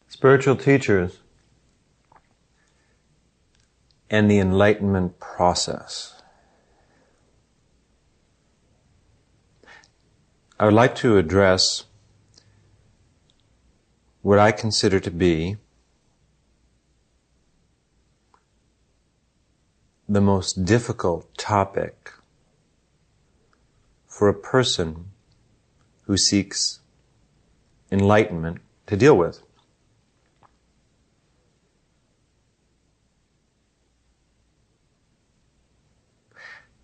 Spiritual teachers and the Enlightenment process. I would like to address what I consider to be the most difficult topic for a person who seeks enlightenment to deal with.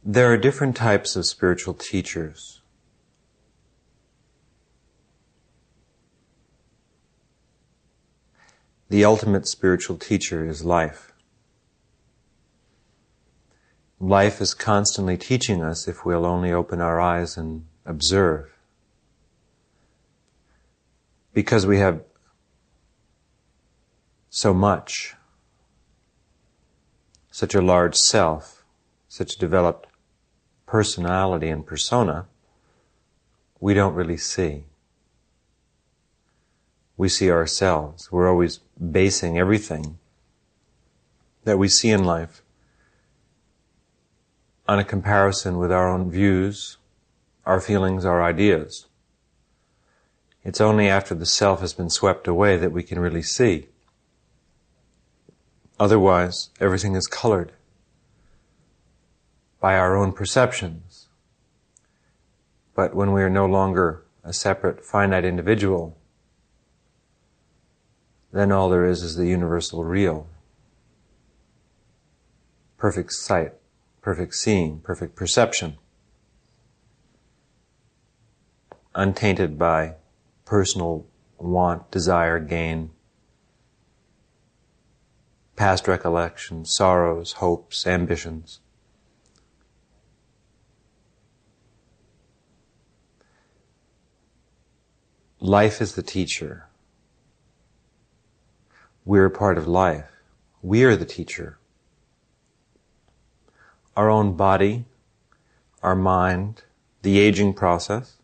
There are different types of spiritual teachers. The ultimate spiritual teacher is life. Life is constantly teaching us if we'll only open our eyes and observe. Because we have so much, such a large self, such a developed personality and persona, we don't really see. We see ourselves. We're always basing everything that we see in life on a comparison with our own views, our feelings, our ideas. It's only after the self has been swept away that we can really see. Otherwise, everything is colored by our own perceptions. But when we are no longer a separate, finite individual, then all there is the universal real. Perfect sight, perfect seeing, perfect perception. Untainted by personal want, desire, gain, past recollections, sorrows, hopes, ambitions. Life is the teacher. We're a part of life. We are the teacher. Our own body, our mind, the aging process,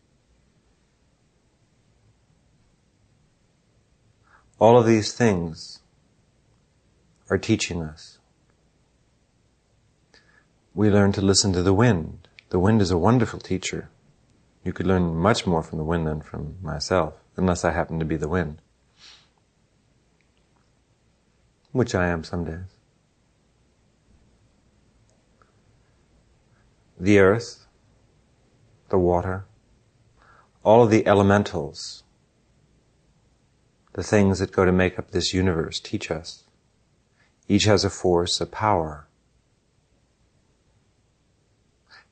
all of these things are teaching us. We learn to listen to the wind. The wind is a wonderful teacher. You could learn much more from the wind than from myself, unless I happen to be the wind. Which I am some days. The earth, the water, all of the elementals, the things that go to make up this universe, teach us. Each has a force, a power.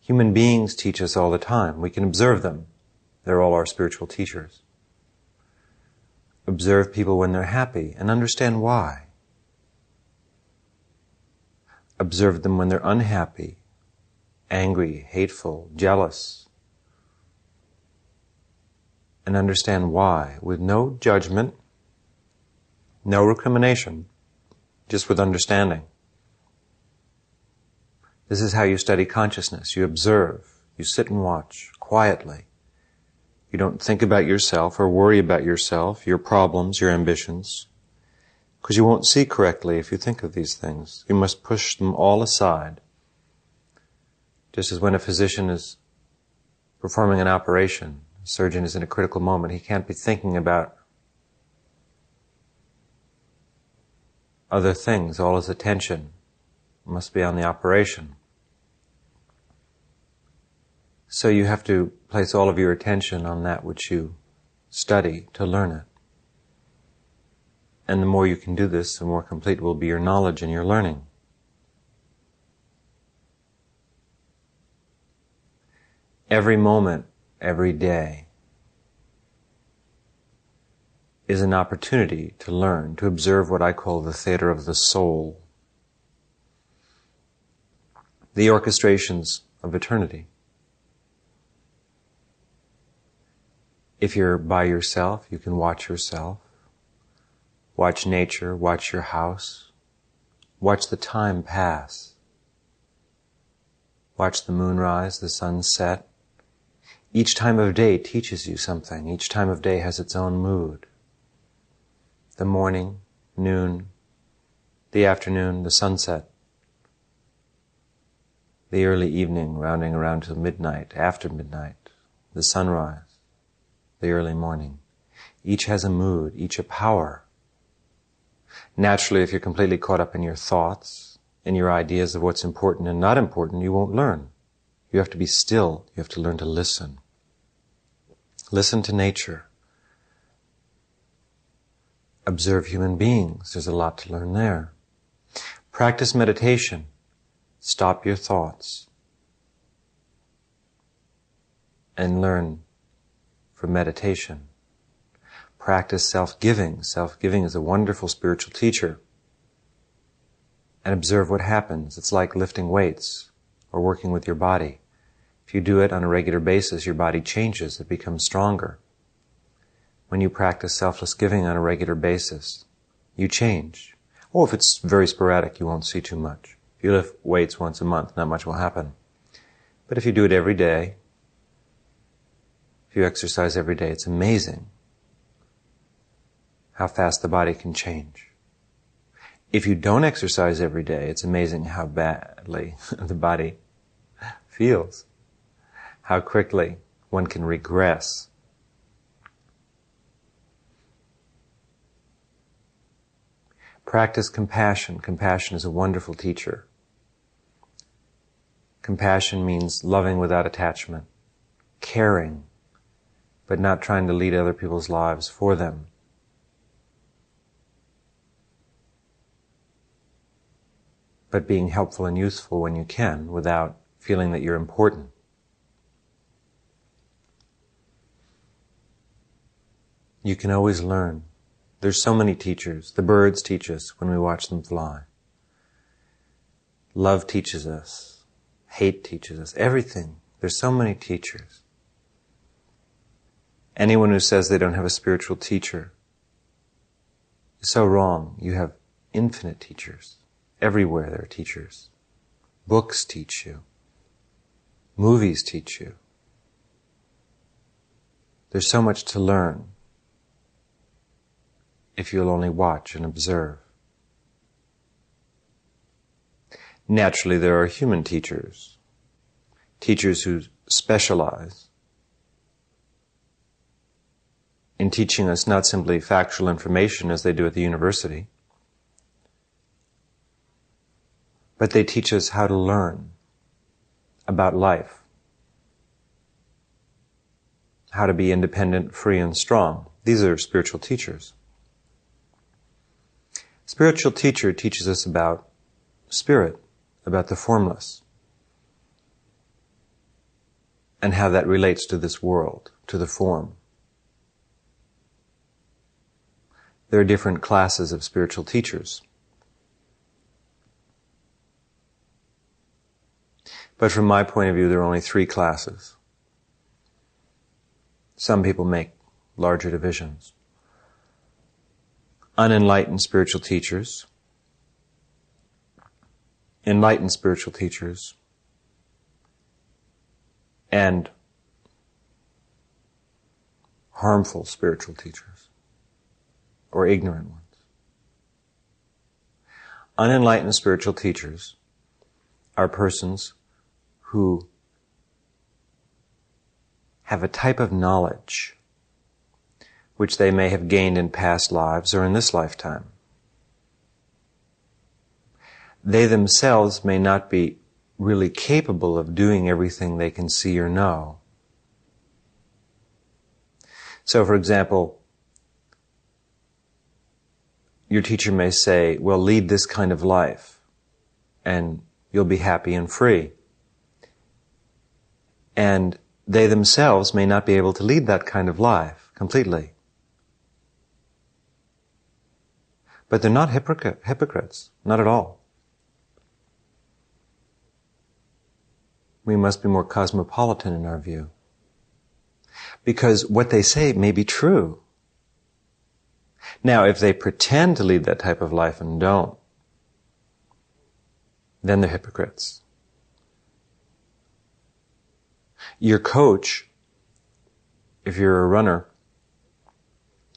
Human beings teach us all the time. We can observe them. They're all our spiritual teachers. Observe people when they're happy and understand why. Observe them when they're unhappy, angry, hateful, jealous, and understand why, with no judgment, no recrimination, just with understanding. This is how you study consciousness. You observe, you sit and watch quietly. You don't think about yourself or worry about yourself, your problems, your ambitions. Because you won't see correctly if you think of these things. You must push them all aside. Just as when a physician is performing an operation, a surgeon is in a critical moment, he can't be thinking about other things. All his attention must be on the operation. So you have to place all of your attention on that which you study to learn it. And the more you can do this, the more complete will be your knowledge and your learning. Every moment, every day is an opportunity to learn, to observe what I call the theater of the soul. The orchestrations of eternity. If you're by yourself, you can watch yourself. Watch nature, watch your house. Watch the time pass. Watch the moon rise, the sun set. Each time of day teaches you something. Each time of day has its own mood. the morning, noon, the afternoon, the sunset, the early evening rounding around till midnight, after midnight, the sunrise, the early morning. Each has a mood, each a power. Naturally, if you're completely caught up in your thoughts, in your ideas of what's important and not important, you won't learn. You have to be still. You have to learn to listen. Listen to nature. Observe human beings. There's a lot to learn there. Practice meditation. Stop your thoughts and learn from meditation. Practice self-giving. Self-giving is a wonderful spiritual teacher. And observe what happens. It's like lifting weights or working with your body. If you do it on a regular basis, your body changes. It becomes stronger. When you practice selfless giving on a regular basis, you change. Oh, if it's very sporadic, you won't see too much. If you lift weights once a month, not much will happen. But if you do it every day, if you exercise every day, it's amazing how fast the body can change. If you don't exercise every day, it's amazing how badly the body feels, how quickly one can regress. Practice compassion. Compassion is a wonderful teacher. Compassion means loving without attachment, caring, but not trying to lead other people's lives for them. But being helpful and useful when you can, without feeling that you're important. You can always learn. There's so many teachers. The birds teach us when we watch them fly. Love teaches us. Hate teaches us. Everything. There's so many teachers. Anyone who says they don't have a spiritual teacher is so wrong. You have infinite teachers. Everywhere there are teachers. Books teach you. Movies teach you. There's so much to learn if you'll only watch and observe. Naturally, there are human teachers. Teachers who specialize in teaching us not simply factual information as they do at the university, but they teach us how to learn about life, how to be independent, free, and strong. These are spiritual teachers. Spiritual teacher teaches us about spirit, about the formless, and how that relates to this world, to the form. There are different classes of spiritual teachers. But from my point of view, there are only 3 classes. Some people make larger divisions. Unenlightened spiritual teachers, enlightened spiritual teachers, and harmful spiritual teachers, or ignorant ones. Unenlightened spiritual teachers are persons who have a type of knowledge which they may have gained in past lives or in this lifetime. They themselves may not be really capable of doing everything they can see or know. So, for example, your teacher may say, well, lead this kind of life and you'll be happy and free. And they themselves may not be able to lead that kind of life completely. But they're not hypocrites, not at all. We must be more cosmopolitan in our view. Because what they say may be true. Now, if they pretend to lead that type of life and don't, then they're hypocrites. Your coach, if you're a runner,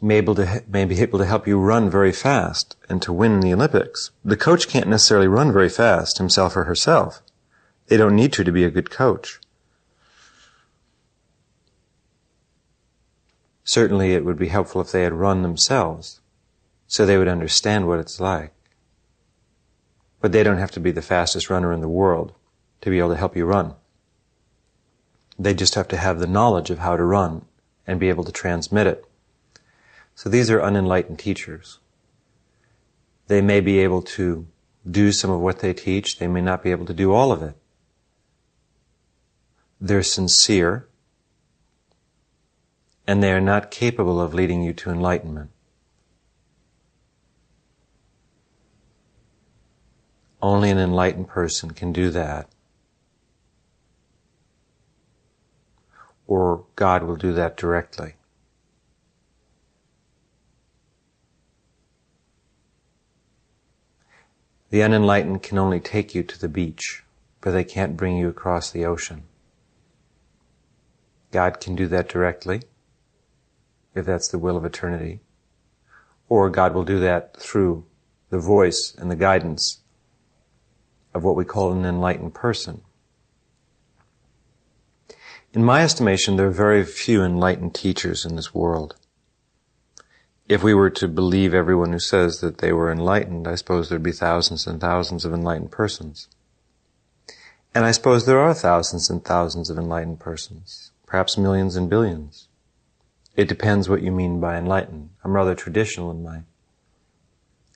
may be able to help you run very fast and to win in the Olympics. The coach can't necessarily run very fast himself or herself. They don't need to be a good coach. Certainly it would be helpful if they had run themselves, so they would understand what it's like. But they don't have to be the fastest runner in the world to be able to help you run. They just have to have the knowledge of how to run and be able to transmit it. So these are unenlightened teachers. They may be able to do some of what they teach. They may not be able to do all of it. They're sincere, and they are not capable of leading you to enlightenment. Only an enlightened person can do that. Or God will do that directly. The unenlightened can only take you to the beach, but they can't bring you across the ocean. God can do that directly, if that's the will of eternity. Or God will do that through the voice and the guidance of what we call an enlightened person. In my estimation, there are very few enlightened teachers in this world. If we were to believe everyone who says that they were enlightened, I suppose there'd be thousands and thousands of enlightened persons. And I suppose there are thousands and thousands of enlightened persons, perhaps millions and billions. It depends what you mean by enlightened. I'm rather traditional in my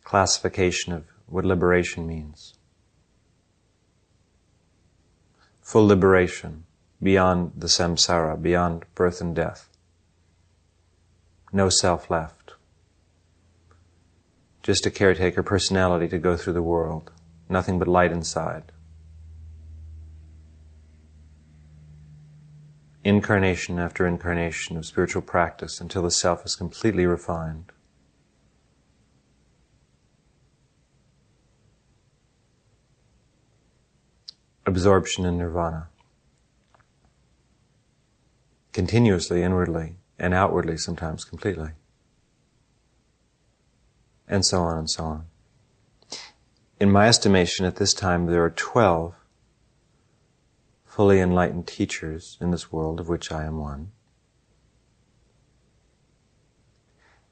classification of what liberation means. Full liberation, beyond the samsara, beyond birth and death. No self left. Just a caretaker personality to go through the world. Nothing but light inside. Incarnation after incarnation of spiritual practice until the self is completely refined. Absorption in nirvana. Continuously, inwardly, and outwardly sometimes completely. And so on and so on. In my estimation, at this time, there are 12 fully enlightened teachers in this world, of which I am one.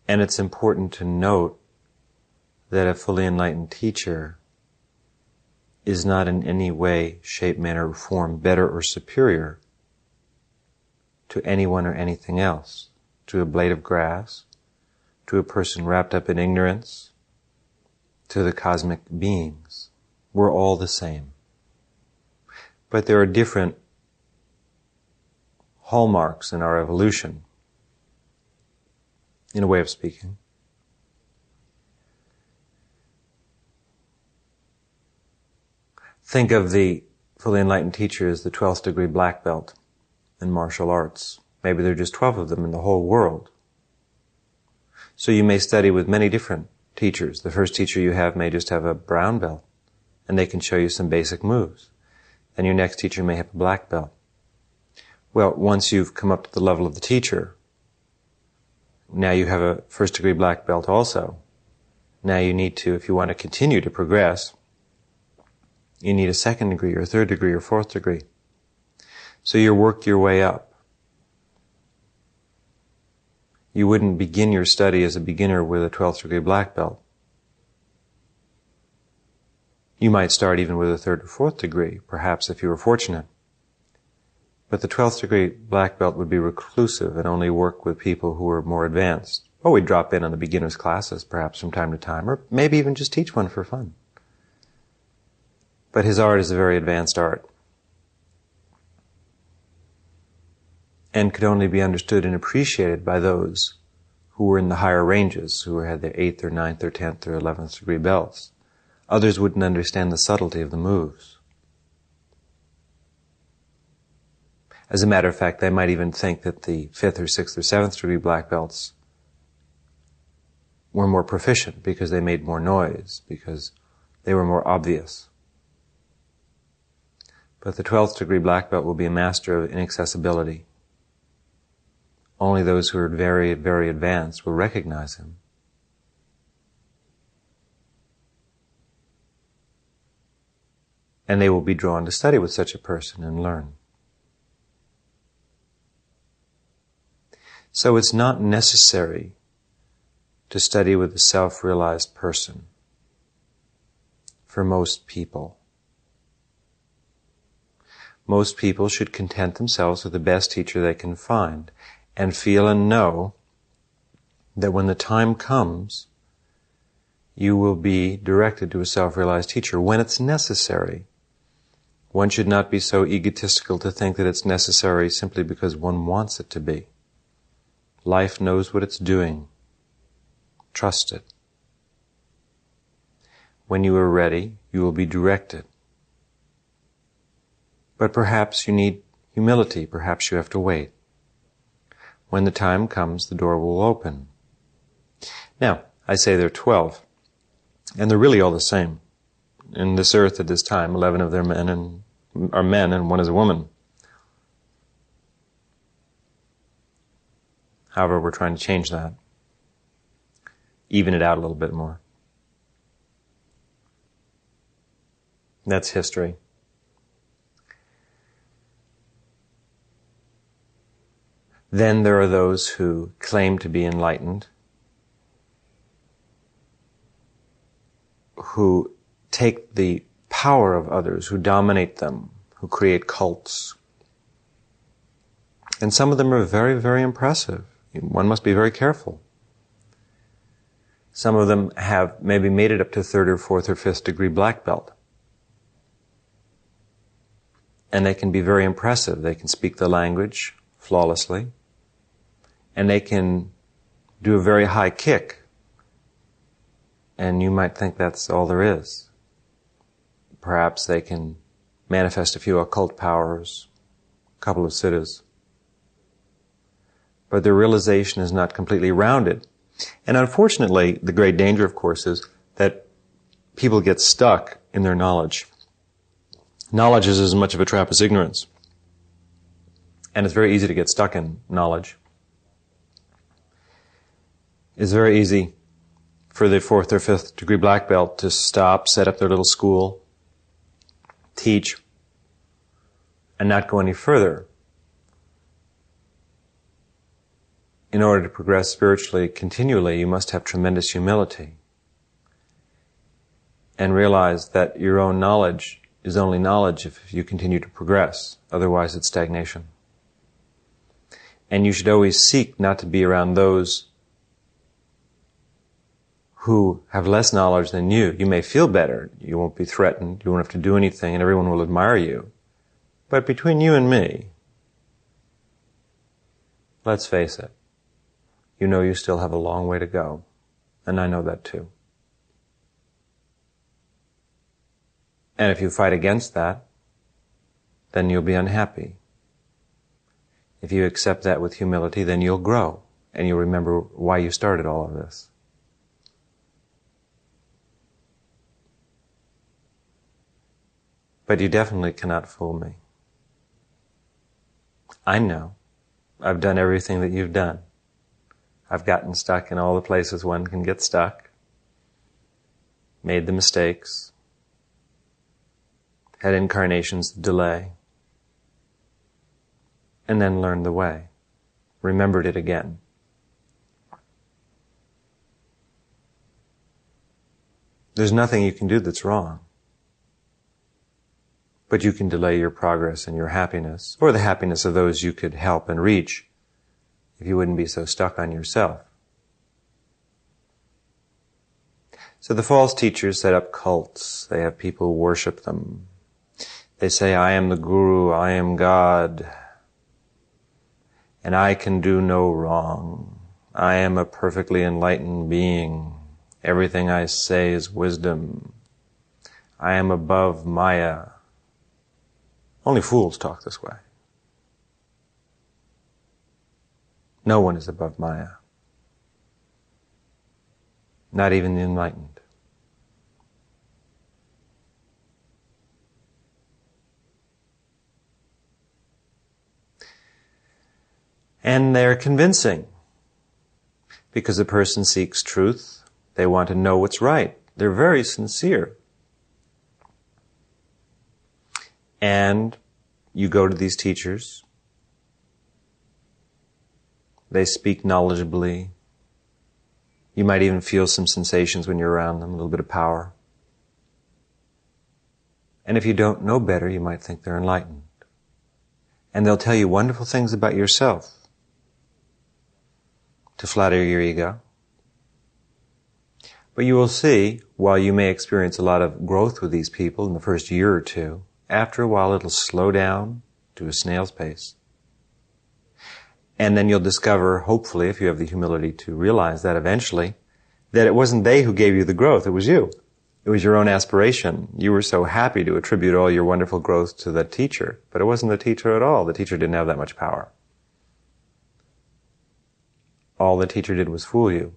And it's important to note that a fully enlightened teacher is not in any way, shape, manner, or form better or superior to anyone or anything else, to a blade of grass, to a person wrapped up in ignorance, to the cosmic beings. We're all the same. But there are different hallmarks in our evolution, in a way of speaking. Think of the fully enlightened teacher as the 12th degree black belt in martial arts. Maybe there are just 12 of them in the whole world. So you may study with many different teachers. The first teacher you have may just have a brown belt, and they can show you some basic moves. Then your next teacher may have a black belt. Well, once you've come up to the level of the teacher, now you have a first degree black belt also. Now you need to, if you want to continue to progress, you need a second degree or third degree or fourth degree. So you work your way up. You wouldn't begin your study as a beginner with a 12th degree black belt. You might start even with a third or fourth degree, perhaps if you were fortunate. But the 12th degree black belt would be reclusive and only work with people who were more advanced. Or we'd drop in on the beginners' classes perhaps from time to time, or maybe even just teach one for fun. But his art is a very advanced art, and could only be understood and appreciated by those who were in the higher ranges, who had their 8th or 9th or 10th or 11th degree belts. Others wouldn't understand the subtlety of the moves. As a matter of fact, they might even think that the 5th or 6th or 7th degree black belts were more proficient because they made more noise, because they were more obvious. But the 12th degree black belt will be a master of inaccessibility, Only those who are very, very advanced will recognize him. And they will be drawn to study with such a person and learn. So it's not necessary to study with a self-realized person for most people. Most people should content themselves with the best teacher they can find and feel and know that when the time comes, you will be directed to a self-realized teacher when it's necessary. One should not be so egotistical to think that it's necessary simply because one wants it to be. Life knows what it's doing. Trust it. When you are ready, you will be directed. But perhaps you need humility. Perhaps you have to wait. When the time comes, the door will open. Now, I say there are 12, and they're really all the same. In this earth at this time, 11 of them are men and one is a woman. However, we're trying to change that. Even it out a little bit more. That's history. Then there are those who claim to be enlightened, who take the power of others, who dominate them, who create cults. And some of them are very, very impressive. One must be very careful. Some of them have maybe made it up to 3rd or 4th or 5th degree black belt. And they can be very impressive. They can speak the language flawlessly. And they can do a very high kick. And you might think that's all there is. Perhaps they can manifest a few occult powers, a couple of siddhas. But their realization is not completely rounded. And unfortunately, the great danger, of course, is that people get stuck in their knowledge. Knowledge is as much of a trap as ignorance. And it's very easy to get stuck in knowledge. It's very easy for the 4th or 5th degree black belt to stop, set up their little school, teach, and not go any further. In order to progress spiritually continually, you must have tremendous humility and realize that your own knowledge is only knowledge if you continue to progress. Otherwise, it's stagnation. And you should always seek not to be around those who have less knowledge than you. You may feel better. You won't be threatened. You won't have to do anything, and everyone will admire you. But between you and me, let's face it, you know you still have a long way to go. And I know that too. And if you fight against that, then you'll be unhappy. If you accept that with humility, then you'll grow. And you'll remember why you started all of this. But you definitely cannot fool me. I know. I've done everything that you've done. I've gotten stuck in all the places one can get stuck. Made the mistakes. Had incarnations of delay. And then learned the way. Remembered it again. There's nothing you can do that's wrong. But you can delay your progress and your happiness, or the happiness of those you could help and reach, if you wouldn't be so stuck on yourself. So the false teachers set up cults. They have people worship them. They say, I am the Guru, I am God, and I can do no wrong. I am a perfectly enlightened being. Everything I say is wisdom. I am above Maya. Only fools talk this way. No one is above Maya. Not even the enlightened. And they're convincing, because a person seeks truth. They want to know what's right. They're very sincere. And you go to these teachers. They speak knowledgeably. You might even feel some sensations when you're around them, a little bit of power. And if you don't know better, you might think they're enlightened. And they'll tell you wonderful things about yourself to flatter your ego. But you will see, while you may experience a lot of growth with these people in the first year or two, after a while it'll slow down to a snail's pace. And then you'll discover, hopefully, if you have the humility to realize that eventually, that it wasn't they who gave you the growth, it was you. It was your own aspiration. You were so happy to attribute all your wonderful growth to the teacher, but it wasn't the teacher at all. The teacher didn't have that much power. All the teacher did was fool you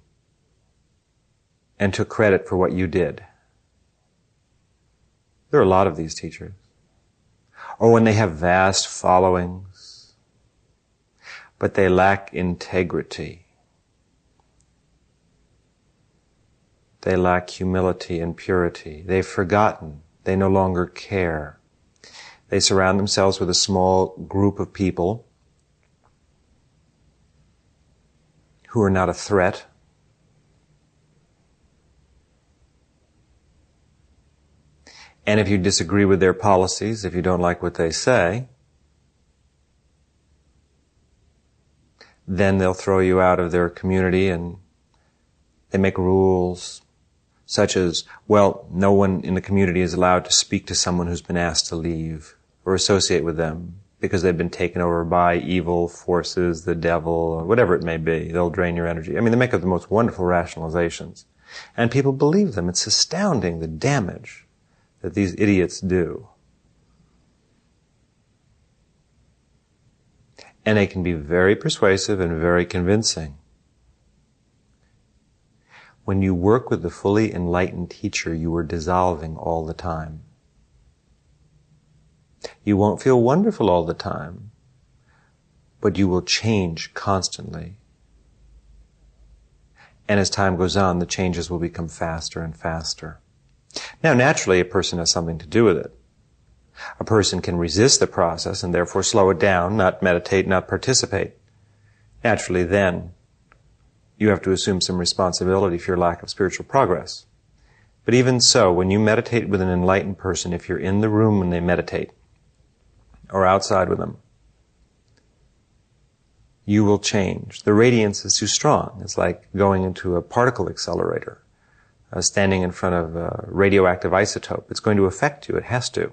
and took credit for what you did. There are a lot of these teachers. Or when they have vast followings, but they lack integrity. They lack humility and purity. They've forgotten. They no longer care. They surround themselves with a small group of people who are not a threat. And if you disagree with their policies, if you don't like what they say, then they'll throw you out of their community, and they make rules such as, well, no one in the community is allowed to speak to someone who's been asked to leave or associate with them because they've been taken over by evil forces, the devil, or whatever it may be. They'll drain your energy. I mean, they make up the most wonderful rationalizations. And people believe them. It's astounding, the damage that these idiots do. And they can be very persuasive and very convincing. When you work with the fully enlightened teacher, you are dissolving all the time. You won't feel wonderful all the time, but you will change constantly. And as time goes on, the changes will become faster and faster. Now, naturally, a person has something to do with it. A person can resist the process and therefore slow it down, not meditate, not participate. Naturally, then, you have to assume some responsibility for your lack of spiritual progress. But even so, when you meditate with an enlightened person, if you're in the room when they meditate, or outside with them, you will change. The radiance is too strong. It's like going into a particle accelerator, standing in front of a radioactive isotope. It's going to affect you. It has to.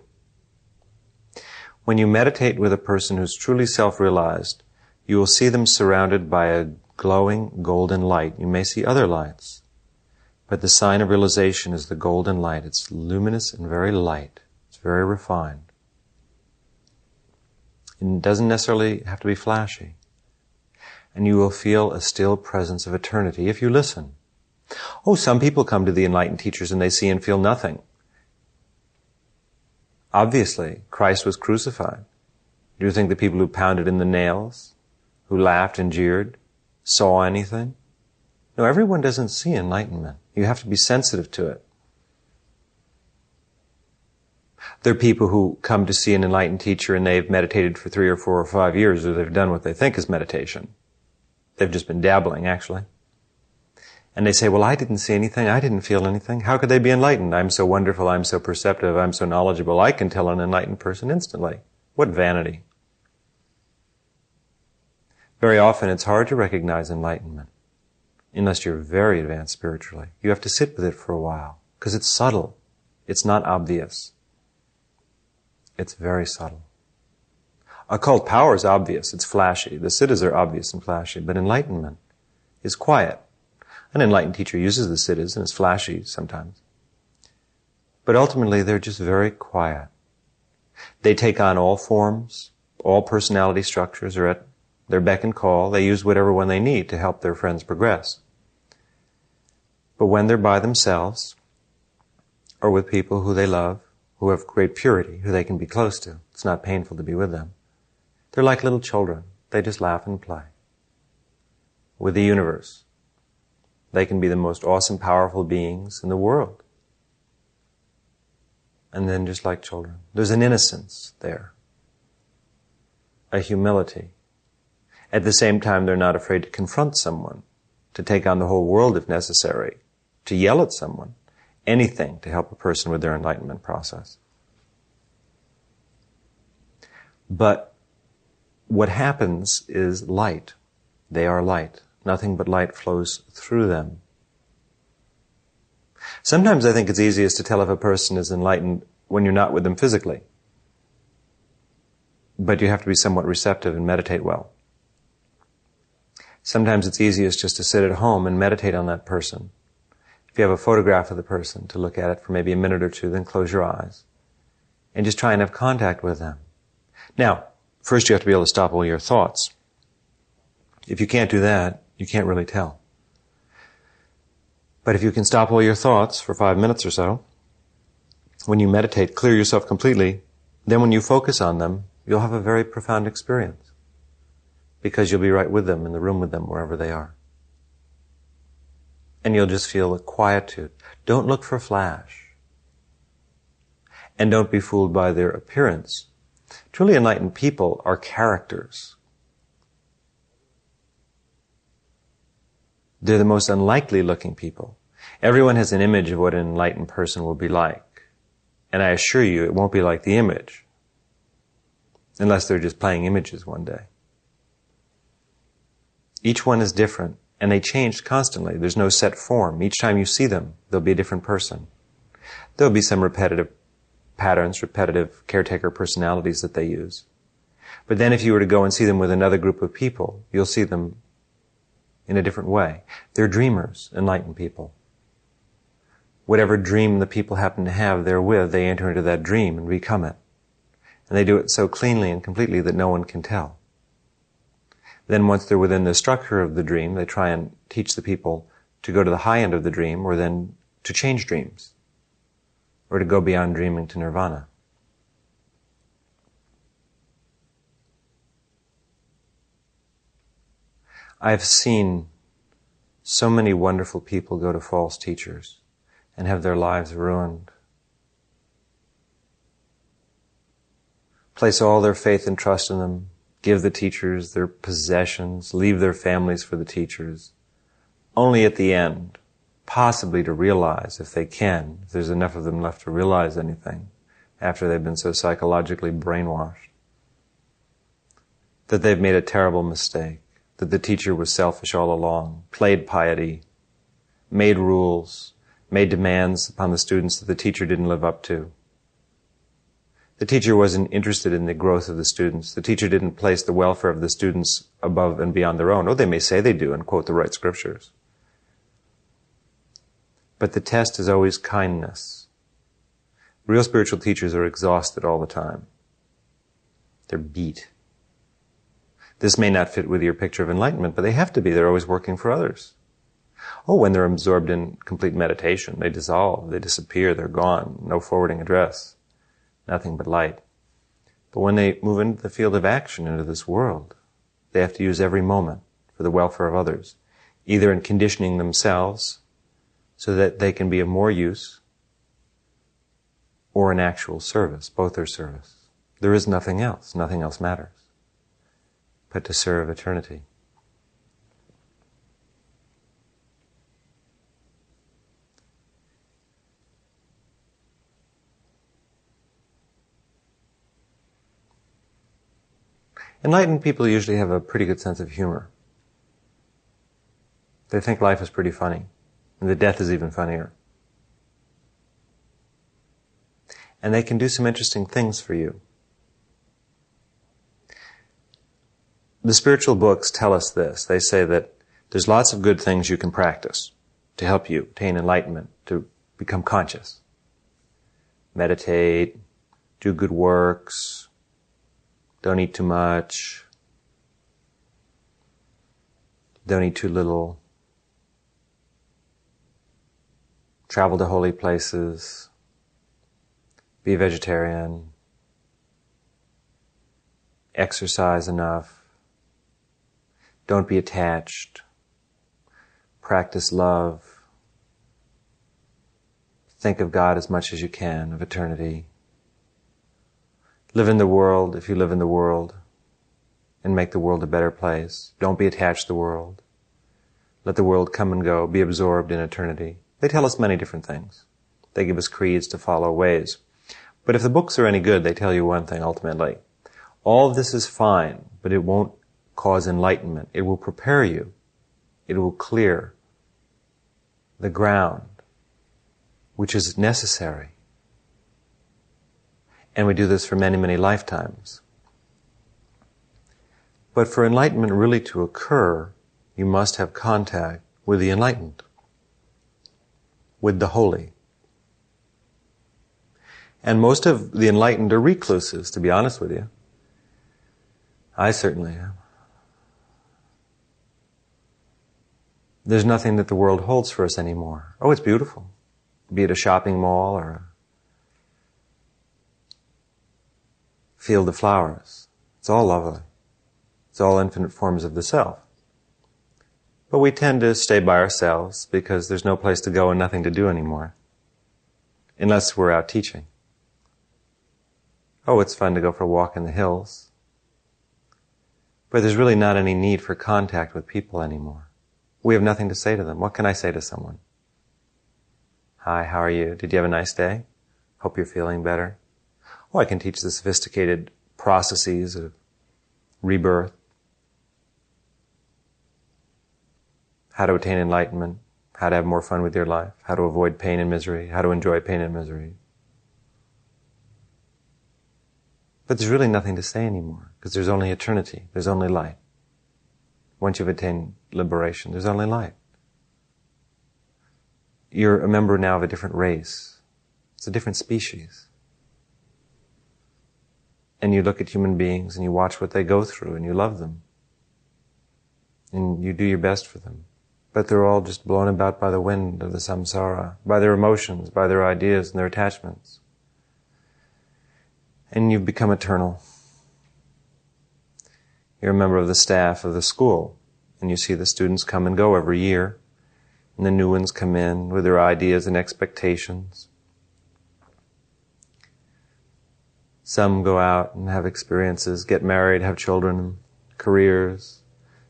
When you meditate with a person who's truly self-realized, you will see them surrounded by a glowing golden light. You may see other lights, but the sign of realization is the golden light. It's luminous and very light. It's very refined. It doesn't necessarily have to be flashy. And you will feel a still presence of eternity if you listen. Oh, some people come to the enlightened teachers and they see and feel nothing. Obviously, Christ was crucified. Do you think the people who pounded in the nails, who laughed and jeered, saw anything? No, everyone doesn't see enlightenment. You have to be sensitive to it. There are people who come to see an enlightened teacher and they've meditated for 3 or 4 or 5 years, or they've done what they think is meditation. They've just been dabbling, actually. And they say, well, I didn't see anything, I didn't feel anything. How could they be enlightened? I'm so wonderful, I'm so perceptive, I'm so knowledgeable, I can tell an enlightened person instantly. What vanity. Very often it's hard to recognize enlightenment, unless you're very advanced spiritually. You have to sit with it for a while, because it's subtle. It's not obvious. It's very subtle. Occult power is obvious, it's flashy. The siddhas are obvious and flashy, but enlightenment is quiet. An enlightened teacher uses the siddhas, and it's flashy sometimes. But ultimately, they're just very quiet. They take on all forms, all personality structures are at their beck and call. They use whatever one they need to help their friends progress. But when they're by themselves, or with people who they love, who have great purity, who they can be close to, it's not painful to be with them. They're like little children. They just laugh and play. with the universe. They can be the most awesome, powerful beings in the world. And then just like children, there's an innocence there, a humility. At the same time, they're not afraid to confront someone, to take on the whole world if necessary, to yell at someone, anything to help a person with their enlightenment process. But what happens is light. They are light. Nothing but light flows through them. Sometimes I think it's easiest to tell if a person is enlightened when you're not with them physically. But you have to be somewhat receptive and meditate well. Sometimes it's easiest just to sit at home and meditate on that person. If you have a photograph of the person, to look at it for maybe a minute or two, then close your eyes and just try and have contact with them. Now, first you have to be able to stop all your thoughts. If you can't do that, you can't really tell. But if you can stop all your thoughts for 5 minutes or so, when you meditate, clear yourself completely, then when you focus on them, you'll have a very profound experience. Because you'll be right with them, in the room with them, wherever they are. And you'll just feel a quietude. Don't look for flash. And don't be fooled by their appearance. Truly enlightened people are characters. They're the most unlikely looking people. Everyone has an image of what an enlightened person will be like. And I assure you, it won't be like the image. Unless they're just playing images one day. Each one is different, and they change constantly. There's no set form. Each time you see them, they'll be a different person. There'll be some repetitive patterns, repetitive caretaker personalities that they use. But then if you were to go and see them with another group of people, you'll see them in a different way. They're dreamers, enlightened people. Whatever dream the people happen to have therewith, they enter into that dream and become it. And they do it so cleanly and completely that no one can tell. Then once they're within the structure of the dream, they try and teach the people to go to the high end of the dream, or then to change dreams, or to go beyond dreaming to nirvana. I've seen so many wonderful people go to false teachers and have their lives ruined. Place all their faith and trust in them, give the teachers their possessions, leave their families for the teachers, only at the end, possibly to realize, if they can, if there's enough of them left to realize anything, after they've been so psychologically brainwashed, that they've made a terrible mistake, that the teacher was selfish all along, played piety, made rules, made demands upon the students that the teacher didn't live up to. The teacher wasn't interested in the growth of the students. The teacher didn't place the welfare of the students above and beyond their own. Oh, they may say they do and quote the right scriptures. But the test is always kindness. Real spiritual teachers are exhausted all the time. They're beat. This may not fit with your picture of enlightenment, but they have to be. They're always working for others. Oh, when they're absorbed in complete meditation, they dissolve, they disappear, they're gone, no forwarding address, nothing but light. But when they move into the field of action, into this world, they have to use every moment for the welfare of others, either in conditioning themselves so that they can be of more use, or in actual service. Both are service. There is nothing else matters, but to serve eternity. Enlightened people usually have a pretty good sense of humor. They think life is pretty funny, and that death is even funnier. And they can do some interesting things for you. The spiritual books tell us this. They say that there's lots of good things you can practice to help you attain enlightenment, to become conscious. Meditate, do good works, don't eat too much, don't eat too little, travel to holy places, be a vegetarian, exercise enough, don't be attached, practice love, think of God as much as you can, of eternity. Live in the world if you live in the world, and make the world a better place. Don't be attached to the world. Let the world come and go, be absorbed in eternity. They tell us many different things. They give us creeds to follow, ways. But if the books are any good, they tell you one thing ultimately. All of this is fine, but it won't cause enlightenment. It will prepare you. It will clear the ground, which is necessary. And we do this for many, many lifetimes. But for enlightenment really to occur, you must have contact with the enlightened, with the holy. And most of the enlightened are recluses, to be honest with you. I certainly am. There's nothing that the world holds for us anymore. Oh, it's beautiful. Be it a shopping mall or a field of flowers. It's all lovely. It's all infinite forms of the self. But we tend to stay by ourselves because there's no place to go and nothing to do anymore. Unless we're out teaching. Oh, it's fun to go for a walk in the hills. But there's really not any need for contact with people anymore. We have nothing to say to them. What can I say to someone? Hi, how are you? Did you have a nice day? Hope you're feeling better. Oh, I can teach the sophisticated processes of rebirth. How to attain enlightenment. How to have more fun with your life. How to avoid pain and misery. How to enjoy pain and misery. But there's really nothing to say anymore, because there's only eternity, there's only light. Once you've attained liberation, there's only light. You're a member now of a different race. It's a different species. And you look at human beings and you watch what they go through and you love them. And you do your best for them. But they're all just blown about by the wind of the samsara, by their emotions, by their ideas and their attachments. And you've become eternal. You're a member of the staff of the school, and you see the students come and go every year, and the new ones come in with their ideas and expectations. Some go out and have experiences, get married, have children, careers.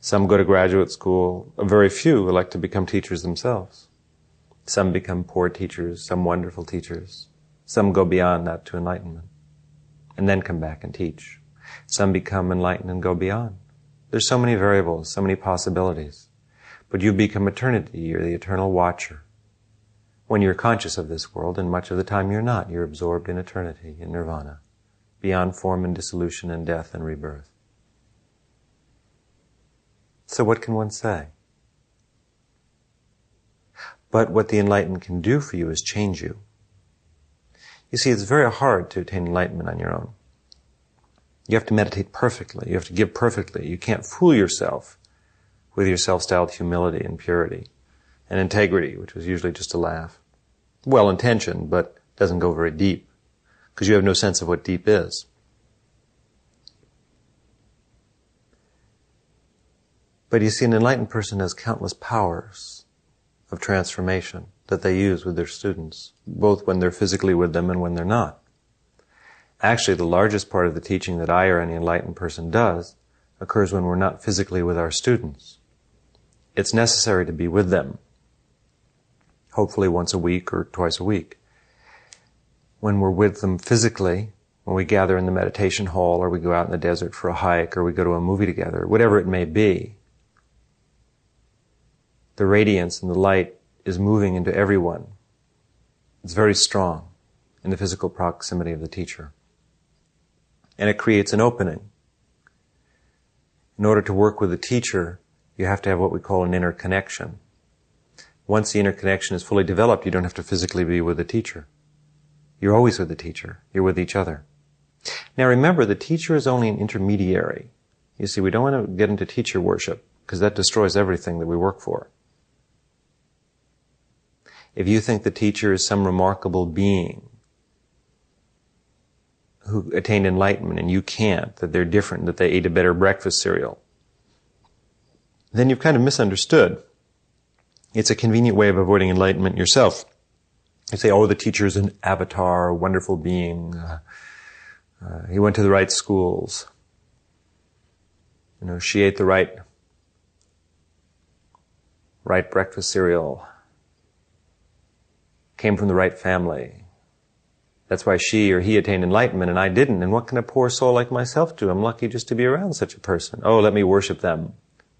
Some go to graduate school. A very few elect to become teachers themselves. Some become poor teachers, some wonderful teachers. Some go beyond that to enlightenment, and then come back and teach. Some become enlightened and go beyond. There's so many variables, so many possibilities. But you become eternity, you're the eternal watcher. When you're conscious of this world, and much of the time you're not, you're absorbed in eternity, in nirvana, beyond form and dissolution and death and rebirth. So what can one say? But what the enlightened can do for you is change you. You see, it's very hard to attain enlightenment on your own. You have to meditate perfectly. You have to give perfectly. You can't fool yourself with your self-styled humility and purity and integrity, which is usually just a laugh. Well-intentioned, but doesn't go very deep, because you have no sense of what deep is. But you see, an enlightened person has countless powers of transformation that they use with their students, both when they're physically with them and when they're not. Actually, the largest part of the teaching that I or any enlightened person does occurs when we're not physically with our students. It's necessary to be with them, hopefully once a week or twice a week. When we're with them physically, when we gather in the meditation hall, or we go out in the desert for a hike, or we go to a movie together, whatever it may be, the radiance and the light is moving into everyone. It's very strong in the physical proximity of the teacher. And it creates an opening. In order to work with the teacher, you have to have what we call an inner connection. Once the inner connection is fully developed, you don't have to physically be with the teacher. You're always with the teacher. You're with each other. Now remember, the teacher is only an intermediary. You see, we don't want to get into teacher worship, because that destroys everything that we work for. If you think the teacher is some remarkable being who attained enlightenment and you can't, that they're different, that they ate a better breakfast cereal, then you've kind of misunderstood It's a convenient way of avoiding enlightenment yourself. You say, oh, the teacher's an avatar, a wonderful being. He went to the right schools. She ate the right breakfast cereal. Came from the right family. That's why she or he attained enlightenment and I didn't. And what can a poor soul like myself do? I'm lucky just to be around such a person. Oh, let me worship them.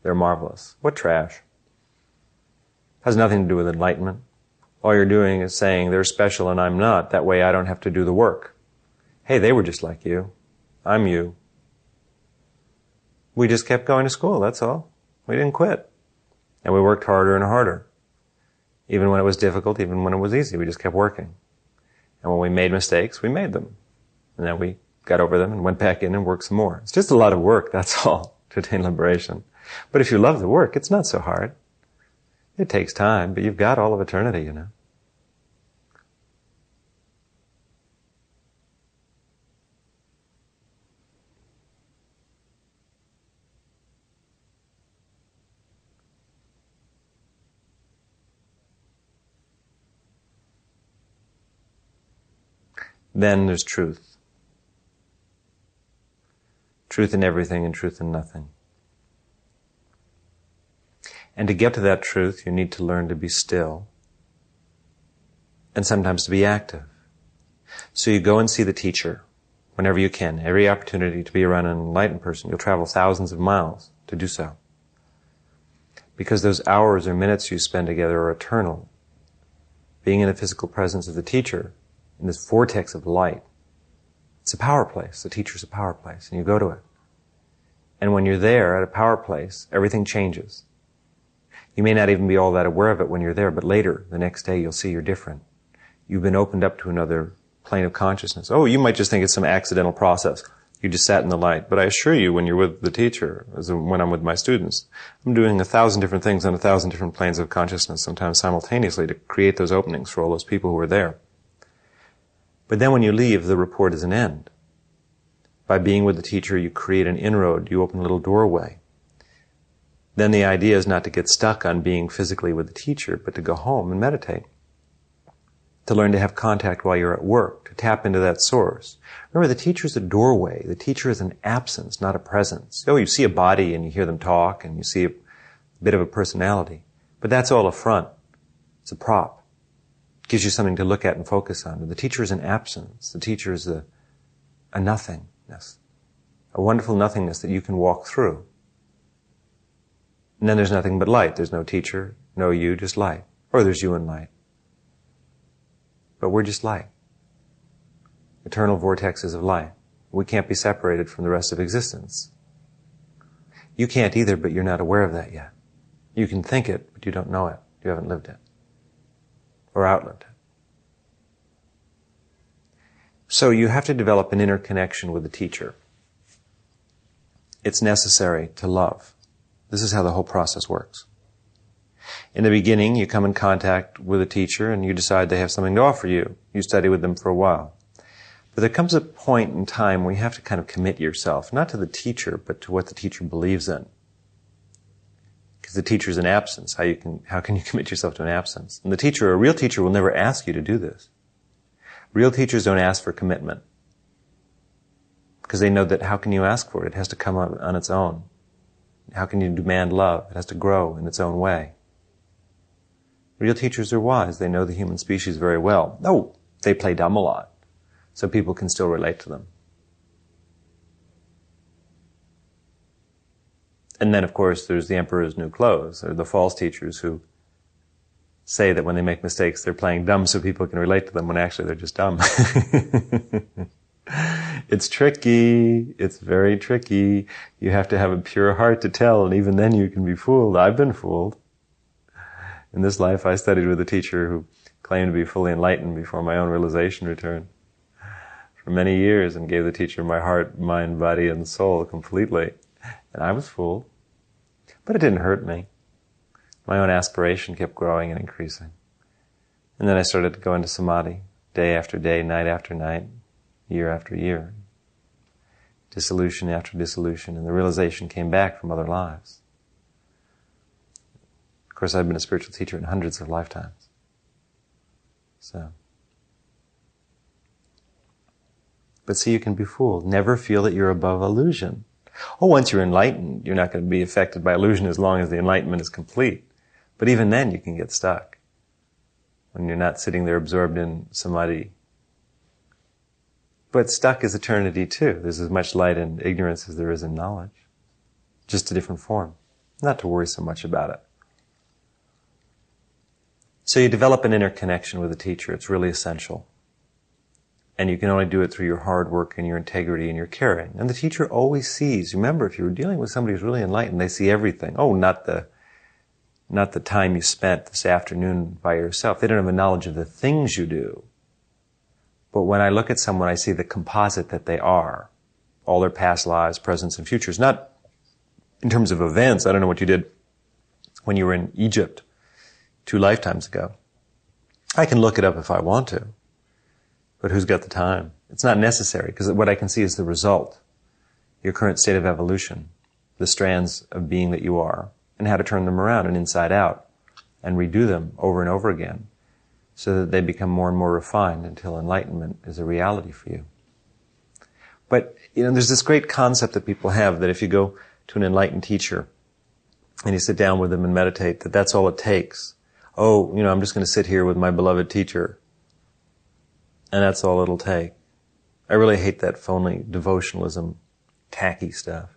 They're marvelous. What trash. Has nothing to do with enlightenment. All you're doing is saying they're special and I'm not. That way I don't have to do the work. Hey, they were just like you. I'm you. We just kept going to school, that's all. We didn't quit. And we worked harder and harder. Even when it was difficult, even when it was easy, we just kept working. And when we made mistakes, we made them. And then we got over them and went back in and worked some more. It's just a lot of work, that's all, to attain liberation. But if you love the work, it's not so hard. It takes time, but you've got all of eternity, Then there's truth. Truth in everything and truth in nothing. And to get to that truth, you need to learn to be still and sometimes to be active. So you go and see the teacher whenever you can. Every opportunity to be around an enlightened person, you'll travel thousands of miles to do so. Because those hours or minutes you spend together are eternal. Being in the physical presence of the teacher, in this vortex of light, it's a power place. The teacher's a power place, and you go to it. And when you're there at a power place, everything changes. You may not even be all that aware of it when you're there, but later, the next day, you'll see you're different. You've been opened up to another plane of consciousness. Oh, you might just think it's some accidental process. You just sat in the light. But I assure you, when you're with the teacher, as when I'm with my students, I'm doing 1,000 different things on 1,000 different planes of consciousness, sometimes simultaneously, to create those openings for all those people who are there. But then when you leave, the report is an end. By being with the teacher, you create an inroad, you open a little doorway. Then the idea is not to get stuck on being physically with the teacher, but to go home and meditate. To learn to have contact while you're at work, to tap into that source. Remember, the teacher is a doorway. The teacher is an absence, not a presence. Oh, you see a body and you hear them talk and you see a bit of a personality. But that's all a front. It's a prop. It gives you something to look at and focus on. The teacher is an absence. The teacher is a nothingness. A wonderful nothingness that you can walk through. And then there's nothing but light. There's no teacher, no you, just light. Or there's you and light. But we're just light. Eternal vortexes of light. We can't be separated from the rest of existence. You can't either, but you're not aware of that yet. You can think it, but you don't know it. You haven't lived it. Or outlived it. So you have to develop an inner connection with the teacher. It's necessary to love. This is how the whole process works. In the beginning, you come in contact with a teacher and you decide they have something to offer you. You study with them for a while. But there comes a point in time where you have to kind of commit yourself, not to the teacher, but to what the teacher believes in. Because the teacher is an absence. How can you commit yourself to an absence? And the teacher, a real teacher, will never ask you to do this. Real teachers don't ask for commitment. Because they know that how can you ask for it? It has to come on its own. How can you demand love? It has to grow in its own way. Real teachers are wise. They know the human species very well. Oh, they play dumb a lot. So people can still relate to them. And then, of course, there's the emperor's new clothes, or the false teachers who say that when they make mistakes, they're playing dumb so people can relate to them when actually they're just dumb. It's tricky. It's very tricky. You have to have a pure heart to tell, and even then you can be fooled. I've been fooled. In this life, I studied with a teacher who claimed to be fully enlightened before my own realization returned for many years, and gave the teacher my heart, mind, body, and soul completely. And I was fooled. But it didn't hurt me. My own aspiration kept growing and increasing. And then I started to go into samadhi, day after day, night after night, year after year. Dissolution after dissolution, and the realization came back from other lives. Of course, I've been a spiritual teacher in hundreds of lifetimes. But see, you can be fooled. Never feel that you're above illusion. Oh, once you're enlightened, you're not going to be affected by illusion as long as the enlightenment is complete. But even then, you can get stuck when you're not sitting there absorbed in samadhi. But stuck is eternity too. There's as much light in ignorance as there is in knowledge. Just a different form. Not to worry so much about it. So you develop an inner connection with the teacher. It's really essential. And you can only do it through your hard work and your integrity and your caring. And the teacher always sees. Remember, if you're dealing with somebody who's really enlightened, they see everything. Oh, not the time you spent this afternoon by yourself. They don't have a knowledge of the things you do. But when I look at someone, I see the composite that they are. All their past lives, presents, and futures. Not in terms of events. I don't know what you did when you were in Egypt 2 lifetimes ago. I can look it up if I want to. But who's got the time? It's not necessary, because what I can see is the result. Your current state of evolution. The strands of being that you are. And how to turn them around and inside out. And redo them over and over again. So that they become more and more refined until enlightenment is a reality for you. But, there's this great concept that people have that if you go to an enlightened teacher and you sit down with them and meditate, that's all it takes. Oh, I'm just going to sit here with my beloved teacher. And that's all it'll take. I really hate that phony devotionalism, tacky stuff.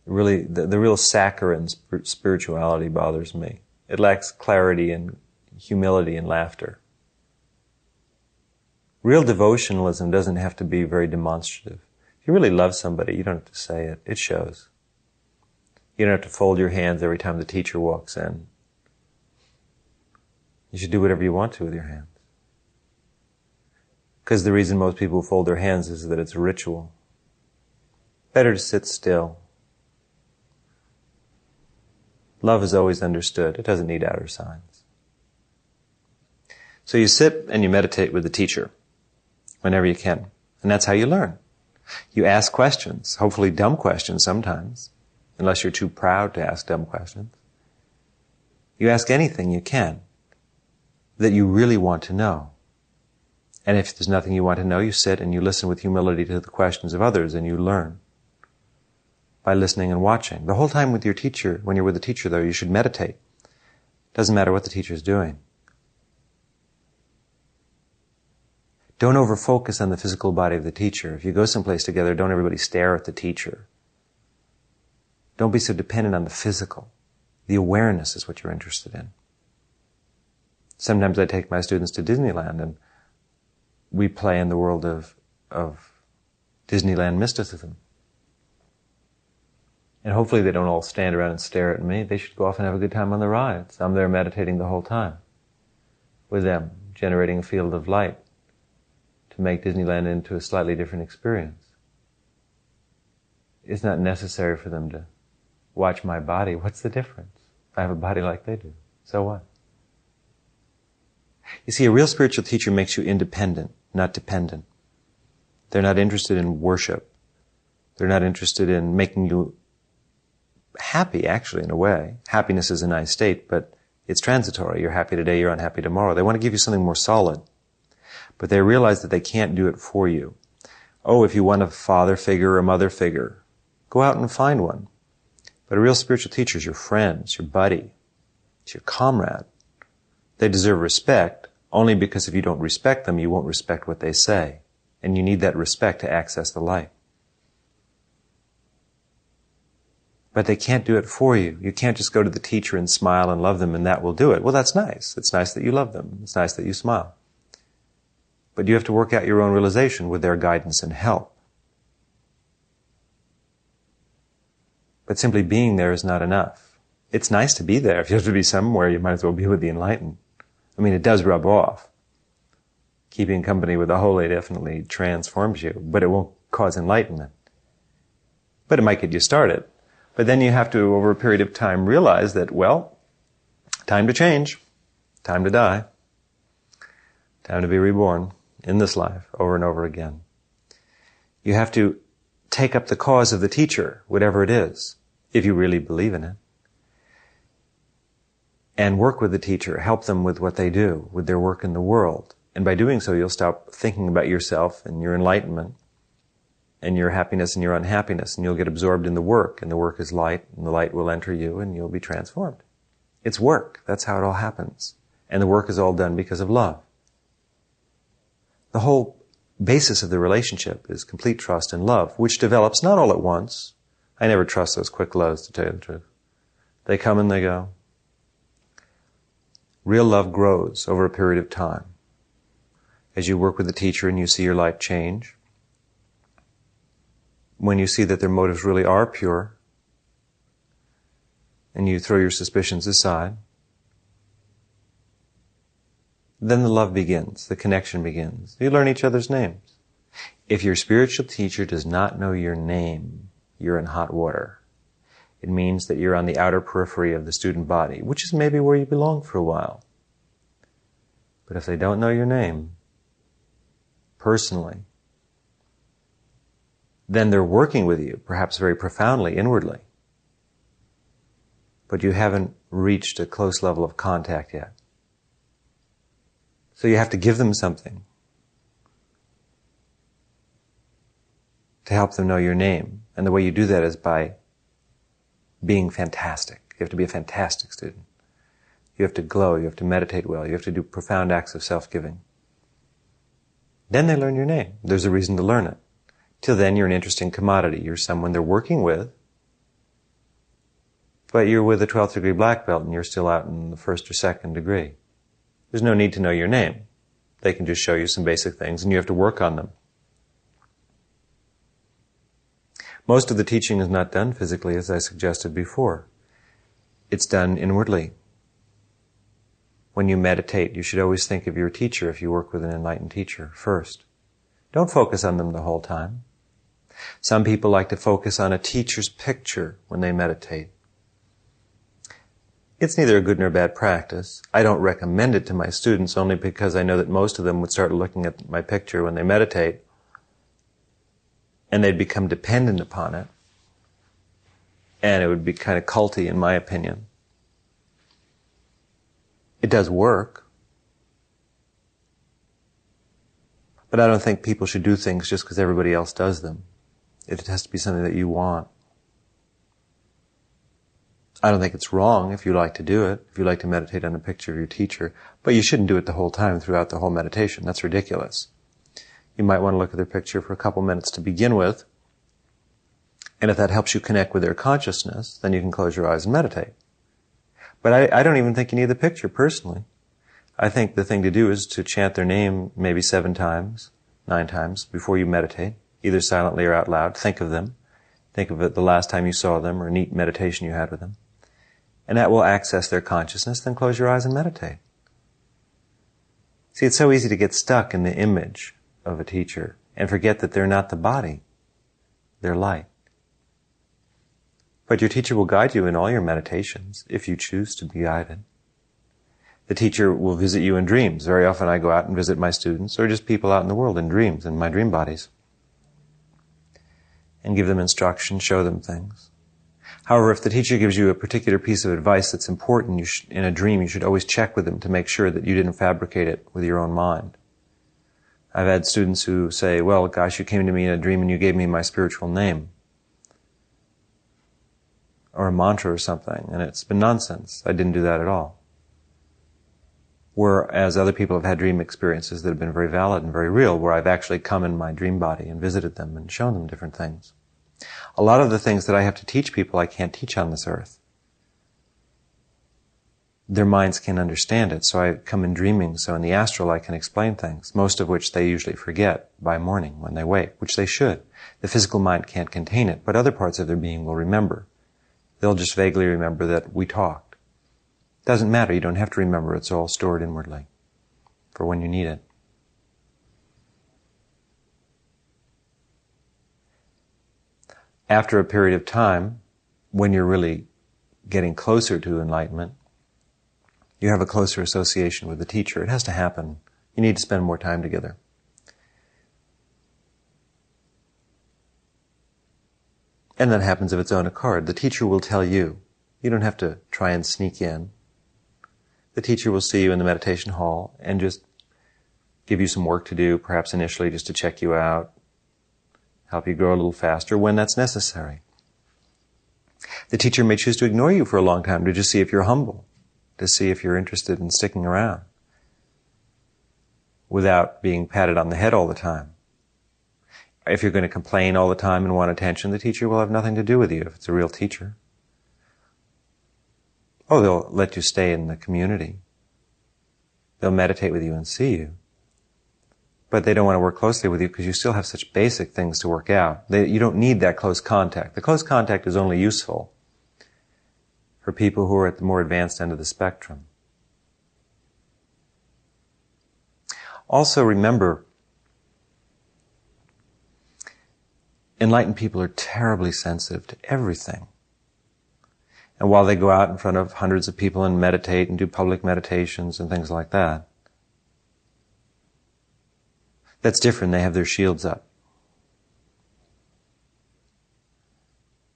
Really, the real saccharine spirituality bothers me. It lacks clarity and humility and laughter. Real devotionalism doesn't have to be very demonstrative. If you really love somebody, you don't have to say it. It shows. You don't have to fold your hands every time the teacher walks in. You should do whatever you want to with your hands. Because the reason most people fold their hands is that it's a ritual. Better to sit still. Love is always understood. It doesn't need outer signs. So you sit and you meditate with the teacher whenever you can. And that's how you learn. You ask questions, hopefully dumb questions sometimes, unless you're too proud to ask dumb questions. You ask anything you can that you really want to know. And if there's nothing you want to know, you sit and you listen with humility to the questions of others and you learn by listening and watching. The whole time with your teacher, when you're with the teacher though, you should meditate. Doesn't matter what the teacher's doing. Don't over-focus on the physical body of the teacher. If you go someplace together, don't everybody stare at the teacher. Don't be so dependent on the physical. The awareness is what you're interested in. Sometimes I take my students to Disneyland and we play in the world of Disneyland mysticism. And hopefully they don't all stand around and stare at me. They should go off and have a good time on the rides. I'm there meditating the whole time with them, generating a field of light to make Disneyland into a slightly different experience. It's not necessary for them to watch my body. What's the difference? I have a body like they do. So what? You see, a real spiritual teacher makes you independent, not dependent. They're not interested in worship. They're not interested in making you happy, actually, in a way. Happiness is a nice state, but it's transitory. You're happy today, you're unhappy tomorrow. They want to give you something more solid. But they realize that they can't do it for you. Oh, if you want a father figure or a mother figure, go out and find one. But a real spiritual teacher is your friend, it's your buddy, it's your comrade. They deserve respect only because if you don't respect them, you won't respect what they say. And you need that respect to access the light. But they can't do it for you. You can't just go to the teacher and smile and love them and that will do it. Well, that's nice. It's nice that you love them. It's nice that you smile. But you have to work out your own realization with their guidance and help. But simply being there is not enough. It's nice to be there. If you have to be somewhere, you might as well be with the enlightened. I mean, it does rub off. Keeping company with the holy definitely transforms you, but it won't cause enlightenment. But it might get you started. But then you have to, over a period of time, realize that, well, time to change, time to die, time to be reborn in this life over and over again. You have to take up the cause of the teacher, whatever it is, if you really believe in it. and work with the teacher, help them with what they do, with their work in the world. And by doing so, you'll stop thinking about yourself and your enlightenment and your happiness and your unhappiness, and you'll get absorbed in the work, and the work is light, and the light will enter you, and you'll be transformed. It's work. That's how it all happens. And the work is all done because of love. The whole basis of the relationship is complete trust and love, which develops not all at once. I never trust those quick lows, to tell you the truth. They come and they go. Real love grows over a period of time. As you work with the teacher and you see your life change, when you see that their motives really are pure, and you throw your suspicions aside, then the love begins, the connection begins. You learn each other's names. If your spiritual teacher does not know your name, you're in hot water. It means that you're on the outer periphery of the student body, which is maybe where you belong for a while. But if they don't know your name, personally, then they're working with you, perhaps very profoundly, inwardly. But you haven't reached a close level of contact yet. So you have to give them something to help them know your name. And the way you do that is by being fantastic. You have to be a fantastic student. You have to glow, you have to meditate well, you have to do profound acts of self-giving. Then they learn your name. There's a reason to learn it. Till then, you're an interesting commodity. You're someone they're working with, but you're with a 12th degree black belt and you're still out in the 1st or 2nd degree. There's no need to know your name. They can just show you some basic things and you have to work on them. Most of the teaching is not done physically, as I suggested before. It's done inwardly. When you meditate, you should always think of your teacher, if you work with an enlightened teacher, first. Don't focus on them the whole time. Some people like to focus on a teacher's picture when they meditate. It's neither a good nor bad practice. I don't recommend it to my students only because I know that most of them would start looking at my picture when they meditate and they'd become dependent upon it. And it would be kind of culty, in my opinion. It does work. But I don't think people should do things just because everybody else does them. It has to be something that you want. I don't think it's wrong if you like to do it, if you like to meditate on a picture of your teacher, but you shouldn't do it the whole time throughout the whole meditation. That's ridiculous. You might want to look at their picture for a couple minutes to begin with, and if that helps you connect with their consciousness, then you can close your eyes and meditate. But I don't even think you need the picture, personally. I think the thing to do is to chant their name maybe 7 times, 9 times before you meditate, either silently or out loud. Think of them. Think of it the last time you saw them or a neat meditation you had with them. And that will access their consciousness. Then close your eyes and meditate. See, it's so easy to get stuck in the image of a teacher and forget that they're not the body. They're light. But your teacher will guide you in all your meditations if you choose to be guided. The teacher will visit you in dreams. Very often I go out and visit my students or just people out in the world in dreams, in my dream bodies, and give them instruction, show them things. However, if the teacher gives you a particular piece of advice that's important in a dream, you should always check with them to make sure that you didn't fabricate it with your own mind. I've had students who say, well, gosh, you came to me in a dream and you gave me my spiritual name, or a mantra or something, and it's been nonsense. I didn't do that at all. Whereas other people have had dream experiences that have been very valid and very real, where I've actually come in my dream body and visited them and shown them different things. A lot of the things that I have to teach people I can't teach on this earth. Their minds can't understand it, so I come in dreaming, so in the astral I can explain things, most of which they usually forget by morning when they wake, which they should. The physical mind can't contain it, but other parts of their being will remember. They'll just vaguely remember that we talked. Doesn't matter, you don't have to remember, it's all stored inwardly for when you need it. After a period of time, when you're really getting closer to enlightenment, you have a closer association with the teacher. It has to happen. You need to spend more time together. And that happens of its own accord. The teacher will tell you. You don't have to try and sneak in. The teacher will see you in the meditation hall and just give you some work to do, perhaps initially just to check you out, help you grow a little faster when that's necessary. The teacher may choose to ignore you for a long time to just see if you're humble, to see if you're interested in sticking around, without being patted on the head all the time. If you're going to complain all the time and want attention, the teacher will have nothing to do with you if it's a real teacher. Oh, they'll let you stay in the community. They'll meditate with you and see you. But they don't want to work closely with you because you still have such basic things to work out. You don't need that close contact. The close contact is only useful for people who are at the more advanced end of the spectrum. Also remember, enlightened people are terribly sensitive to everything. And while they go out in front of hundreds of people and meditate and do public meditations and things like that, that's different. They have their shields up.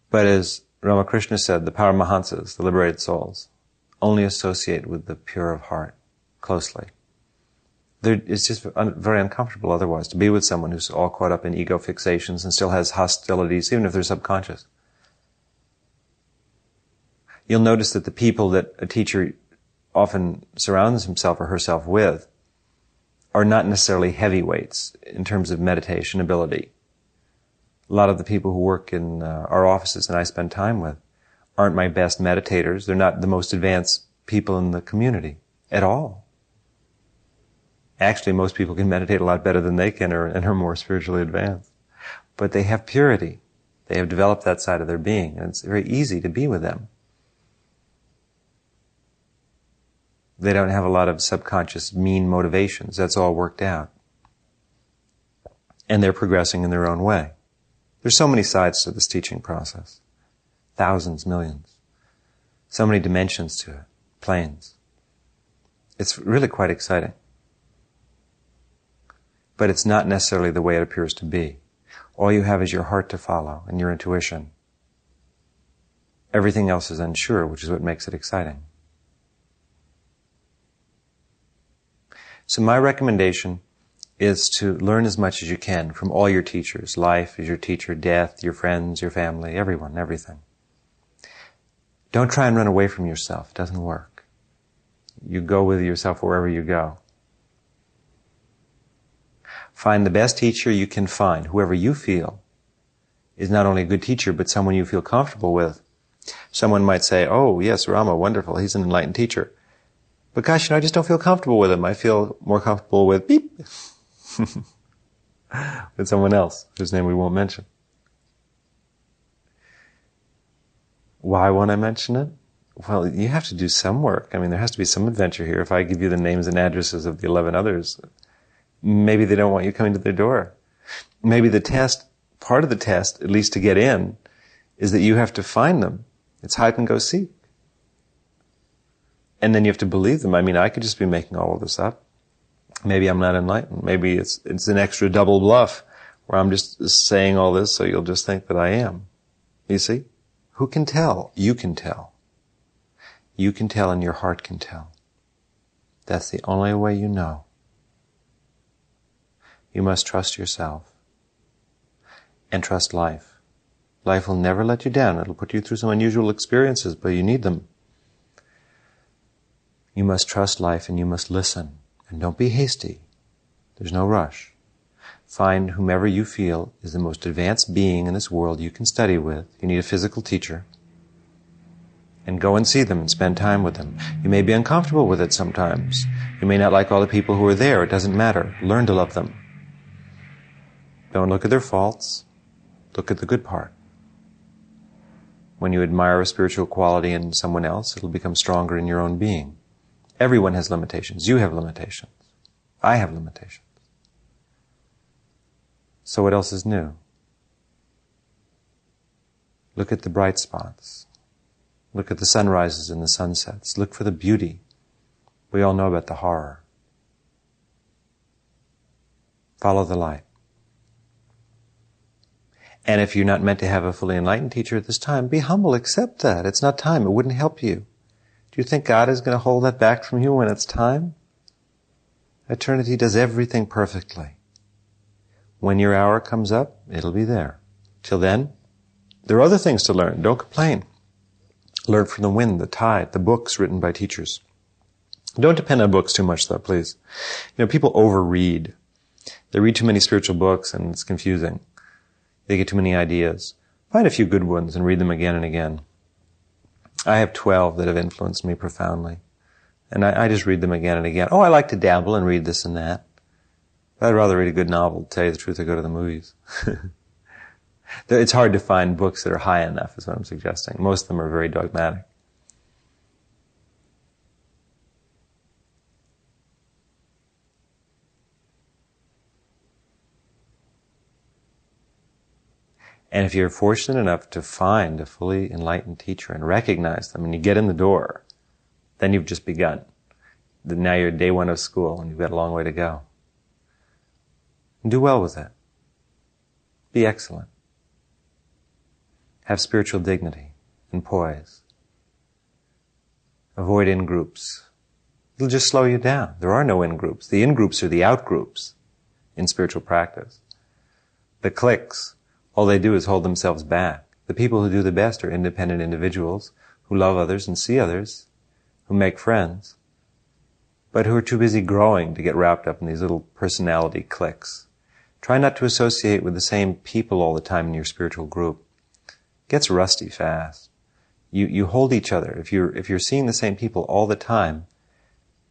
But as Ramakrishna said, the paramahansas, the liberated souls, only associate with the pure of heart closely. It's just very uncomfortable otherwise to be with someone who's all caught up in ego fixations and still has hostilities, even if they're subconscious. You'll notice that the people that a teacher often surrounds himself or herself with are not necessarily heavyweights in terms of meditation ability. A lot of the people who work in our offices and I spend time with aren't my best meditators. They're not the most advanced people in the community at all. Actually, most people can meditate a lot better than they can and are more spiritually advanced. But they have purity. They have developed that side of their being, and it's very easy to be with them. They don't have a lot of subconscious mean motivations. That's all worked out. And they're progressing in their own way. There's so many sides to this teaching process. Thousands, millions. So many dimensions to it. Planes. It's really quite exciting. But it's not necessarily the way it appears to be. All you have is your heart to follow and your intuition. Everything else is unsure, which is what makes it exciting. So my recommendation is to learn as much as you can from all your teachers. Life is your teacher, death, your friends, your family, everyone, everything. Don't try and run away from yourself. It doesn't work. You go with yourself wherever you go. Find the best teacher you can find, whoever you feel is not only a good teacher, but someone you feel comfortable with. Someone might say, oh, yes, Rama, wonderful, he's an enlightened teacher. But gosh, I just don't feel comfortable with him. I feel more comfortable with beep. With someone else, whose name we won't mention. Why won't I mention it? Well, you have to do some work. I mean, there has to be some adventure here. If I give you the names and addresses of the 11 others, maybe they don't want you coming to their door. Maybe the test, part of the test, at least to get in, is that you have to find them. It's hide and go seek. And then you have to believe them. I mean, I could just be making all of this up. Maybe I'm not enlightened. Maybe it's an extra double bluff where I'm just saying all this so you'll just think that I am. You see? Who can tell? You can tell. You can tell and your heart can tell. That's the only way you know. You must trust yourself and trust life. Life will never let you down. It'll put you through some unusual experiences, but you need them. You must trust life and you must listen. And don't be hasty. There's no rush. Find whomever you feel is the most advanced being in this world you can study with. You need a physical teacher. And go and see them and spend time with them. You may be uncomfortable with it sometimes. You may not like all the people who are there. It doesn't matter. Learn to love them. Don't look at their faults. Look at the good part. When you admire a spiritual quality in someone else, it'll become stronger in your own being. Everyone has limitations. You have limitations. I have limitations. So what else is new? Look at the bright spots. Look at the sunrises and the sunsets. Look for the beauty. We all know about the horror. Follow the light. And if you're not meant to have a fully enlightened teacher at this time, be humble, accept that. It's not time. It wouldn't help you. Do you think God is going to hold that back from you when it's time? Eternity does everything perfectly. When your hour comes up, it'll be there. Till then, there are other things to learn. Don't complain. Learn from the wind, the tide, the books written by teachers. Don't depend on books too much, though, please. People overread. They read too many spiritual books, and it's confusing. They get too many ideas. Find a few good ones and read them again and again. I have 12 that have influenced me profoundly. And I just read them again and again. Oh, I like to dabble and read this and that. But I'd rather read a good novel, to tell you the truth, or go to the movies. It's hard to find books that are high enough, is what I'm suggesting. Most of them are very dogmatic. And if you're fortunate enough to find a fully enlightened teacher and recognize them, and you get in the door, then you've just begun. Now you're day one of school, and you've got a long way to go. And do well with it. Be excellent. Have spiritual dignity and poise. Avoid in-groups. It'll just slow you down. There are no in-groups. The in-groups are the out-groups in spiritual practice. The cliques, all they do is hold themselves back. The people who do the best are independent individuals who love others and see others, who make friends, but who are too busy growing to get wrapped up in these little personality cliques. Try not to associate with the same people all the time in your spiritual group. It gets rusty fast. You hold each other. If you're seeing the same people all the time,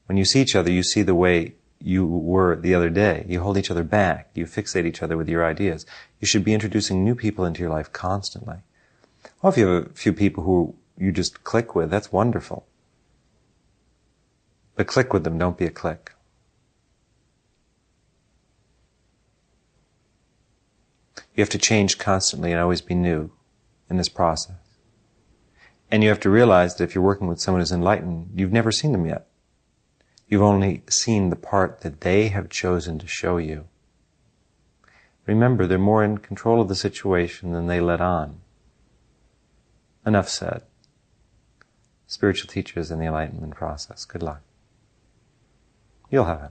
when you see each other, you see the way you were the other day. You hold each other back. You fixate each other with your ideas. You should be introducing new people into your life constantly. Well, if you have a few people who you just click with, that's wonderful. But click with them, don't be a clique. You have to change constantly and always be new in this process. And you have to realize that if you're working with someone who's enlightened, you've never seen them yet. You've only seen the part that they have chosen to show you. Remember, they're more in control of the situation than they let on. Enough said. Spiritual teachers in the Enlightenment process. Good luck. You'll have it.